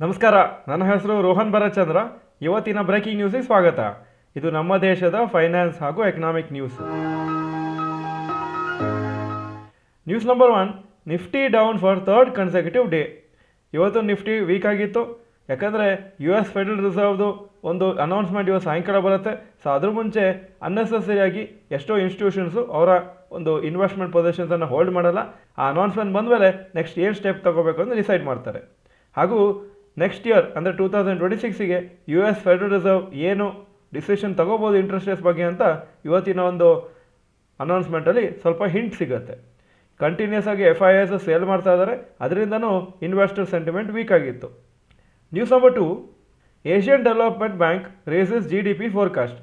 ನಮಸ್ಕಾರ, ನನ್ನ ಹೆಸರು ರೋಹನ್ ಭರತ್ಚಂದ್ರ. ಇವತ್ತಿನ ಬ್ರೇಕಿಂಗ್ ನ್ಯೂಸಿಗೆ ಸ್ವಾಗತ. ಇದು ನಮ್ಮ ದೇಶದ ಫೈನಾನ್ಸ್ ಹಾಗೂ economic news. News number 1, Nifty down for third ಕನ್ಸೆಕ್ಯೂಟಿವ್ day. ಇವತ್ತು ನಿಫ್ಟಿ ವೀಕ್ ಆಗಿತ್ತು. ಯಾಕಂದರೆ US ಫೆಡರಲ್ ರಿಸರ್ವ್ದು ಒಂದು ಅನೌನ್ಸ್ಮೆಂಟ್ ಇವತ್ತು ಸಾಯಂಕಾಲ ಬರುತ್ತೆ. ಸೊ ಅದ್ರ ಮುಂಚೆ ಅನ್ನೆಸೆಸರಿಯಾಗಿ ಎಷ್ಟೋ ಇನ್ಸ್ಟಿಟ್ಯೂಷನ್ಸು ಅವರ ಒಂದು ಇನ್ವೆಸ್ಟ್ಮೆಂಟ್ ಪೊಸಿಷನ್ಸನ್ನು ಹೋಲ್ಡ್ ಮಾಡಲ್ಲ. ಆ ಅನೌನ್ಸ್ಮೆಂಟ್ ಬಂದಮೇಲೆ ನೆಕ್ಸ್ಟ್ ಏನು ಸ್ಟೆಪ್ ತೊಗೋಬೇಕು ಅಂತ ಡಿಸೈಡ್ ಮಾಡ್ತಾರೆ. ಹಾಗೂ ನೆಕ್ಸ್ಟ್ ಇಯರ್ ಅಂದರೆ 2026ಗೆ US ಫೆಡರಲ್ ರಿಸರ್ವ್ ಏನು ಡಿಸಿಷನ್ ತೊಗೋಬೋದು ಇಂಟ್ರೆಸ್ಟ್ ರೇಟ್ಸ್ ಬಗ್ಗೆ ಅಂತ ಇವತ್ತಿನ ಒಂದು ಅನೌನ್ಸ್ಮೆಂಟಲ್ಲಿ ಸ್ವಲ್ಪ ಹಿಂಟ್ ಸಿಗುತ್ತೆ. ಕಂಟಿನ್ಯೂಸ್ ಆಗಿ FIIs ಸೇಲ್ ಮಾಡ್ತಾ ಇದ್ದಾರೆ. ಅದರಿಂದನೂ ಇನ್ವೆಸ್ಟರ್ ಸೆಂಟಿಮೆಂಟ್ ವೀಕ್ ಆಗಿತ್ತು. News number 2, Asian development bank races GDP forecast.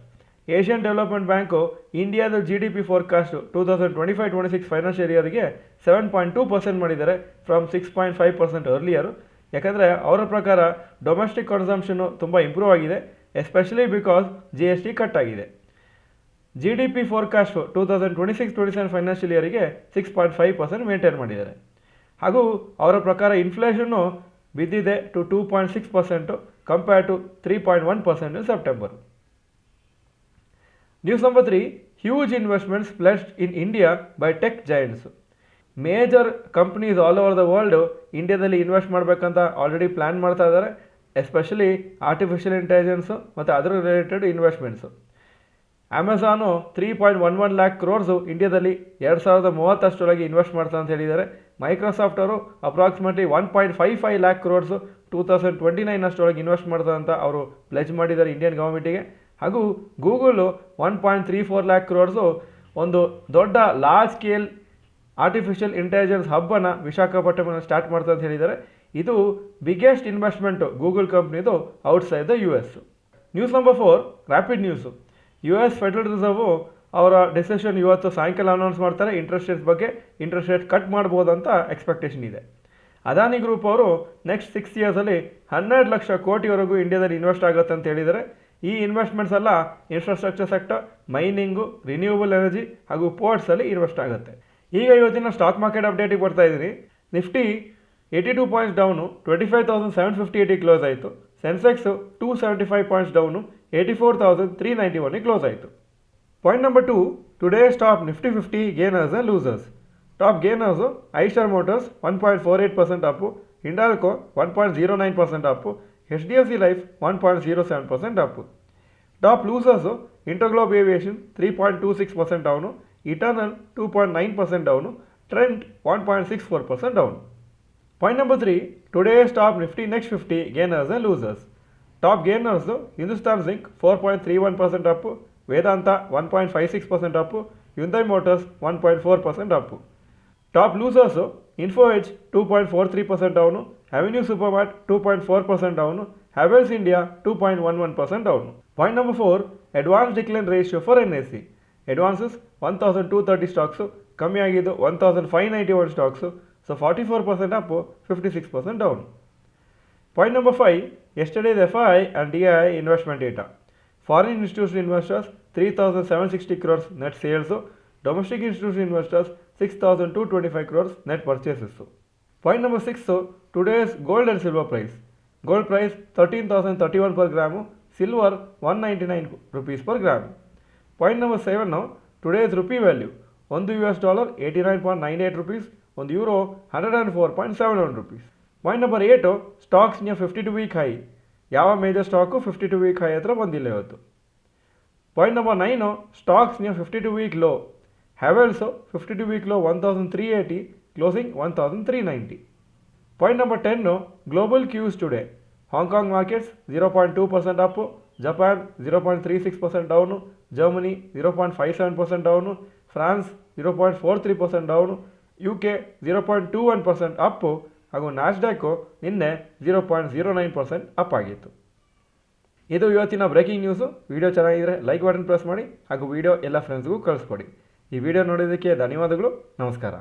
Asian development bank ಇಂಡಿಯಾದ GDP ಫೋರ್ಕಾಸ್ಟು 2025-26 ಫೈನಾನ್ಷಿಯಲ್ ಇಯರ್ಗೆ 7.2% ಮಾಡಿದ್ದಾರೆ ಫ್ರಮ್ 6.5% ಅರ್ಲಿಯರು. ಯಾಕಂದರೆ ಅವರ ಪ್ರಕಾರ ಡೊಮೆಸ್ಟಿಕ್ ಕನ್ಸಂಪ್ಷನ್ನು ತುಂಬ ಇಂಪ್ರೂವ್ ಆಗಿದೆ, ಎಸ್ಪೆಷಲಿ ಬಿಕಾಸ್ GST ಕಟ್ ಆಗಿದೆ. GDP ಫೋರ್ಕಾಸ್ಟು 2026-27 ಫೈನಾನ್ಷಿಯಲ್ ಇಯರಿಗೆ 6.5% ಮೇಂಟೈನ್ ಮಾಡಿದ್ದಾರೆ. ಹಾಗೂ ಅವರ ಪ್ರಕಾರ ಇನ್ಫ್ಲೇಷನ್ನು ಬಿದ್ದಿದೆ to 2.6% compare to 3.1% in September. News number 3, huge investments pledged in India by tech giants. Major companies all over the world ಇಂಡಿಯಾದಲ್ಲಿ ಇನ್ವೆಸ್ಟ್ ಮಾಡಬೇಕಂತ ಆಲ್ರೆಡಿ ಪ್ಲ್ಯಾನ್ ಮಾಡ್ತಾ ಇದ್ದಾರೆ, ಎಸ್ಪೆಷಲಿ ಆರ್ಟಿಫಿಷಿಯಲ್ ಇಂಟೆಲಿಜೆನ್ಸು ಮತ್ತು ಅದರ related investments. Amazon 3.11 lakh crores ಇಂಡಿಯಾದಲ್ಲಿ 2030 ಇನ್ವೆಸ್ಟ್ ಮಾಡ್ತಾ ಅಂತ ಹೇಳಿದ್ದಾರೆ. ಮೈಕ್ರೋಸಾಫ್ಟ್ ಅವರು ಅಪ್ರಾಕ್ಸಿಮೇಟ್ಲಿ 1.55 ಲ್ಯಾಕ್ ಕ್ರೋರ್ಸು 2029 ಇನ್ವೆಸ್ಟ್ ಮಾಡ್ತಾ ಅಂತ ಅವರು ಪ್ಲೆಜ್ ಮಾಡಿದ್ದಾರೆ ಇಂಡಿಯನ್ ಗೌರ್ಮೆಂಟಿಗೆ. ಹಾಗೂ ಗೂಗಲು 1.34 ಲ್ಯಾಕ್ ಕ್ರೋರ್ಸು ಒಂದು ದೊಡ್ಡ ಲಾರ್ಜ್ ಸ್ಕೇಲ್ ಆರ್ಟಿಫಿಷಿಯಲ್ ಇಂಟೆಲಿಜೆನ್ಸ್ ಹಬ್ಬನ್ನು ವಿಶಾಖಪಟ್ಟಣವನ್ನು ಸ್ಟಾರ್ಟ್ ಮಾಡ್ತಾ ಅಂತ ಹೇಳಿದ್ದಾರೆ. ಇದು ಬಿಗ್ಗೆಸ್ಟ್ ಇನ್ವೆಸ್ಟ್ಮೆಂಟು ಗೂಗಲ್ ಕಂಪ್ನಿದು outside the US. News number 4, rapid news. US Federal Reserve ಅವರ ಡಿಸಿಷನ್ ಇವತ್ತು ಸಾಯಂಕಾಲ ಅನೌನ್ಸ್ ಮಾಡ್ತಾರೆ. ಇಂಟ್ರೆಸ್ಟ್ ರೇಟ್ಸ್ ಬಗ್ಗೆ ಇಂಟ್ರೆಸ್ಟ್ ರೇಟ್ ಕಟ್ ಮಾಡ್ಬೋದು ಅಂತ ಎಕ್ಸ್ಪೆಕ್ಟೇಷನ್ ಇದೆ. ಅದಾನಿ ಗ್ರೂಪ್ ಅವರು ನೆಕ್ಸ್ಟ್ 6 ಇಯರ್ಸಲ್ಲಿ 12 ಲಕ್ಷ ಕೋಟಿವರೆಗೂ ಇಂಡಿಯಾದಲ್ಲಿ ಇನ್ವೆಸ್ಟ್ ಆಗುತ್ತೆ ಅಂತ ಹೇಳಿದ್ದಾರೆ. ಈ ಇನ್ವೆಸ್ಟ್ಮೆಂಟ್ಸ್ ಎಲ್ಲ infrastructure sector, mining, renewable energy ಹಾಗೂ ಪೋರ್ಟ್ಸಲ್ಲಿ ಇನ್ವೆಸ್ಟ್ ಆಗುತ್ತೆ. ಈಗ ಇವತ್ತಿನ ಸ್ಟಾಕ್ ಮಾರ್ಕೆಟ್ ಅಪ್ಡೇಟಿಗೆ ಬರ್ತಾ ಇದ್ದೀನಿ. ನಿಫ್ಟಿ 82 ಪಾಯಿಂಟ್ಸ್ ಡೌನು 25,758 ಕ್ಲೋಸ್ ಆಯಿತು. ಸೆನ್ಸೆಕ್ಸು 275 ಪಾಯಿಂಟ್ಸ್ ಡೌನು 84,391 ಕ್ಲೋಸ್ ಆಯಿತು. Point number 2, today's top Nifty 50 gainers and losers. Top gainers Eicher Motors 1.48% up, Hindalco 1.09% up, HDFC Life 1.07% up. Top losers InterGlobe Aviation 3.26% down, Eternal 2.9% down, Trent 1.64% down. Point number 3, today's top Nifty next 50 gainers and losers. Top gainers Hindustan Zinc 4.31% up, Vedanta 1.56% up, Hyundai Motors 1.4% Appu. Top losers Info Edge 2.43% down, Avenue Supermart 2.4% down, Havells India 2.11% down. Point number 4, advance decline ratio for NSE. Advances 1,230 stocks, ಕಮ್ಮಿ ಆಗಿದ್ದು 1,591 ಸ್ಟಾಕ್ಸು. So 44% up, 56% down. Point number 5, yesterday's FII and DII investment data. Foreign institution investors 3,760 crores net sales, domestic institution investors 6,225 crores net purchases. Point number 6, today's gold and silver price. Gold price 13,031 per gram, silver 199 rupees per gram. Point number 7, today's rupee value. $1 89.98 rupees, €1 104.71 rupees. Point number 8, stocks near 52 week high. ಯಾವ major stock 52 week high ಹತ್ರ ಬಂದಿಲ್ಲ ಇವತ್ತು. Point number 9, stocks near 52 week low. Havells 52 week low 1,380, closing 1,390. Point number 10, global cues today. Hong Kong markets 0.2% up, Japan 0.36% down, Germany 0.57% down, France 0.43% down, UK 0.21% Appu, ಹಾಗೂ ನ್ಯಾಸ್ಡ್ಯಾಕು ನಿನ್ನೆ 0.09% up ಆಗಿತ್ತು. ಇದು ಇವತ್ತಿನ breaking news. Video ಚೆನ್ನಾಗಿದ್ದರೆ like button press ಮಾಡಿ ಹಾಗೂ video ಎಲ್ಲ ಫ್ರೆಂಡ್ಸ್ಗೂ ಕಳಿಸ್ಕೊಡಿ. ಈ ವಿಡಿಯೋ ನೋಡೋದಕ್ಕೆ ಧನ್ಯವಾದಗಳು. ನಮಸ್ಕಾರ.